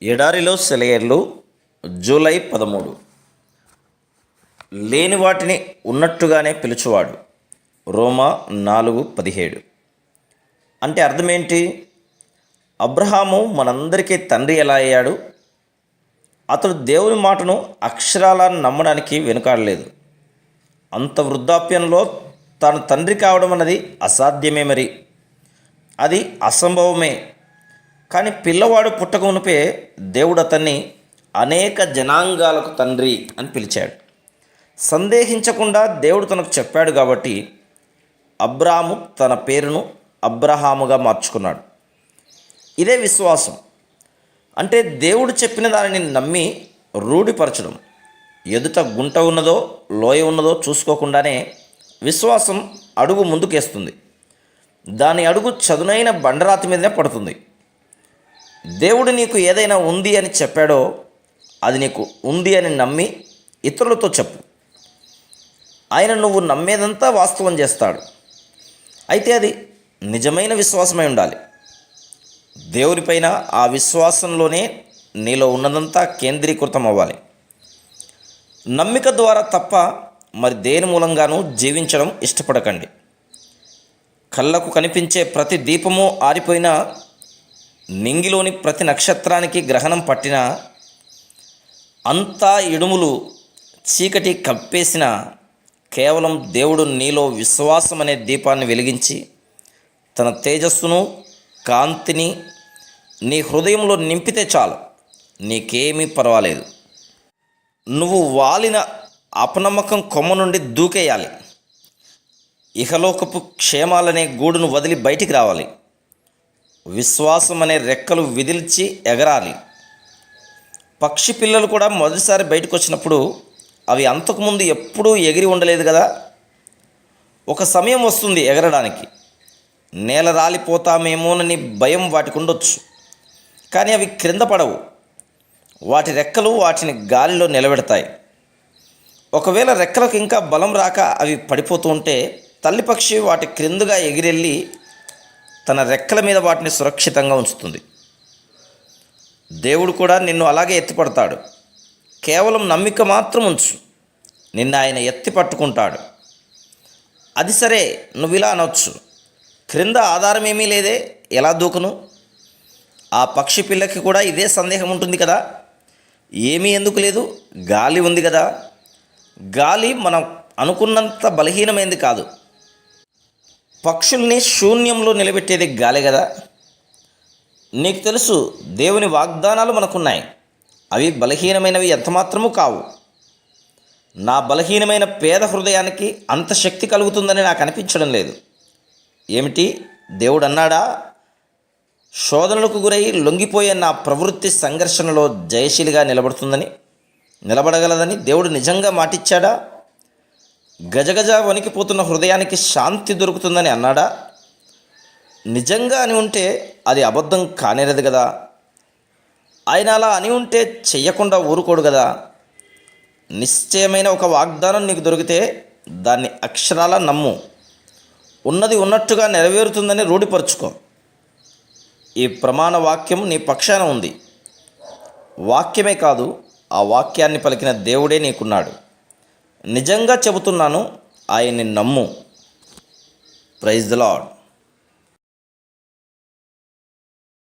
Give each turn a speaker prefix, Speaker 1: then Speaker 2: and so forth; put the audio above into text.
Speaker 1: ఎడారిలో సెలయేర్లు జూలై 13. లేని వాటిని ఉన్నట్టుగానే పిలుచువాడు. రోమా 4:17. అంటే అర్థమేంటి? అబ్రహాము మనందరికీ తండ్రి ఎలా అయ్యాడు? అతడు దేవుని మాటను అక్షరాలా నమ్మడానికి వెనుకాడలేదు. అంత వృద్ధాప్యంలో తాను తండ్రి కావడం అన్నది అసాధ్యమే. మరి అది అసంభవమే. కానీ పిల్లవాడు పుట్టకమునుపే దేవుడు అతన్ని అనేక జనాంగాలకు తండ్రి అని పిలిచాడు. సందేహించకుండా దేవుడు తనకు చెప్పాడు కాబట్టి అబ్రాము తన పేరును అబ్రహాముగా మార్చుకున్నాడు. ఇదే విశ్వాసం. అంటే దేవుడు చెప్పిన దానిని నమ్మి రూఢిపరచడం. ఎదుట గుంట ఉన్నదో లోయ ఉన్నదో చూసుకోకుండానే విశ్వాసం అడుగు ముందుకేస్తుంది. దాని అడుగు చదునైన బండరాతి మీదనే పడుతుంది. దేవుడు నీకు ఏదైనా ఉంది అని చెప్పాడో అది నీకు ఉంది అని నమ్మి ఇతరులతో చెప్పు. ఆయన నువ్వు నమ్మేదంతా వాస్తవం చేస్తాడు. అయితే అది నిజమైన విశ్వాసమై ఉండాలి. దేవునిపైన ఆ విశ్వాసంలోనే నీలో ఉన్నదంతా కేంద్రీకృతం అవ్వాలి. నమ్మిక ద్వారా తప్ప మరి దేని మూలంగానూ జీవించడం ఇష్టపడకండి. కళ్ళకు కనిపించే ప్రతి దీపము ఆరిపోయినా, నింగిలోని ప్రతి నక్షత్రానికి గ్రహణం పట్టినా, అంతా ఇడుములు చీకటి కప్పేసిన, కేవలం దేవుడు నీలో విశ్వాసం అనే దీపాన్ని వెలిగించి తన తేజస్సును కాంతిని నీ హృదయంలో నింపితే చాలు, నీకేమీ పర్వాలేదు. నువ్వు వాలిన అపనమ్మకం కొమ్మ నుండి దూకేయాలి. ఇహలోకపు క్షేమాలనే గూడును వదిలి బయటికి రావాలి. విశ్వాసం అనే రెక్కలు విదిల్చి ఎగరాలి. పక్షి పిల్లలు కూడా మొదటిసారి బయటకు వచ్చినప్పుడు అవి అంతకుముందు ఎప్పుడూ ఎగిరి ఉండలేదు కదా. ఒక సమయం వస్తుంది ఎగరడానికి. నేల రాలిపోతామేమోనని భయం వాటికి ఉండొచ్చు. కానీ అవి క్రింద పడవు. వాటి రెక్కలు వాటిని గాలిలో నిలబెడతాయి. ఒకవేళ రెక్కలకు ఇంకా బలం రాక అవి పడిపోతూ ఉంటే తల్లి పక్షి వాటి క్రిందుగా ఎగిరెళ్ళి తన రెక్కల మీద వాటిని సురక్షితంగా ఉంచుతుంది. దేవుడు కూడా నిన్ను అలాగే ఎత్తిపడతాడు. కేవలం నమ్మిక మాత్రం ఉంచు, నిన్ను ఆయన ఎత్తి పట్టుకుంటాడు. అది సరే, నువ్వు ఇలా అనొచ్చు, క్రింద ఆధారం ఏమీ లేదే, ఎలా దూకను? ఆ పక్షి పిల్లకి కూడా ఇదే సందేహం ఉంటుంది కదా. ఏమీ ఎందుకు లేదు, గాలి ఉంది కదా. గాలి మనం అనుకున్నంత బలహీనమైంది కాదు. పక్షుల్ని శూన్యంలో నిలబెట్టేది గాలి కదా. నీకు తెలుసు, దేవుని వాగ్దానాలు మనకున్నాయి. అవి బలహీనమైనవి ఎంతమాత్రమూ కావు. నా బలహీనమైన పేద హృదయానికి అంత శక్తి కలుగుతుందని నాకు అనిపించడం లేదు. ఏమిటి, దేవుడు అన్నాడా? శోధనలకు గురై లొంగిపోయే నా ప్రవృత్తి సంఘర్షణలో జయశీలిగా నిలబడగలదని దేవుడు నిజంగా మాటిచ్చాడా? గజగజ వణికిపోతున్న హృదయానికి శాంతి దొరుకుతుందని అన్నాడా? నిజంగా అని ఉంటే అది అబద్ధం కానేరదు కదా. ఆయన అలా అని ఉంటే చెయ్యకుండా ఊరుకోడు కదా. నిశ్చయమైన ఒక వాగ్దానం నీకు దొరికితే దాన్ని అక్షరాలా నమ్ము. ఉన్నది ఉన్నట్టుగా నెరవేరుతుందని రూఢిపరుచుకో. ఈ ప్రమాణ వాక్యం నీ పక్షాన ఉంది. వాక్యమే కాదు, ఆ వాక్యాన్ని పలికిన దేవుడే నీకున్నాడు. నిజంగా చెబుతున్నాను, ఆయన్ని నమ్ము. Praise the lord.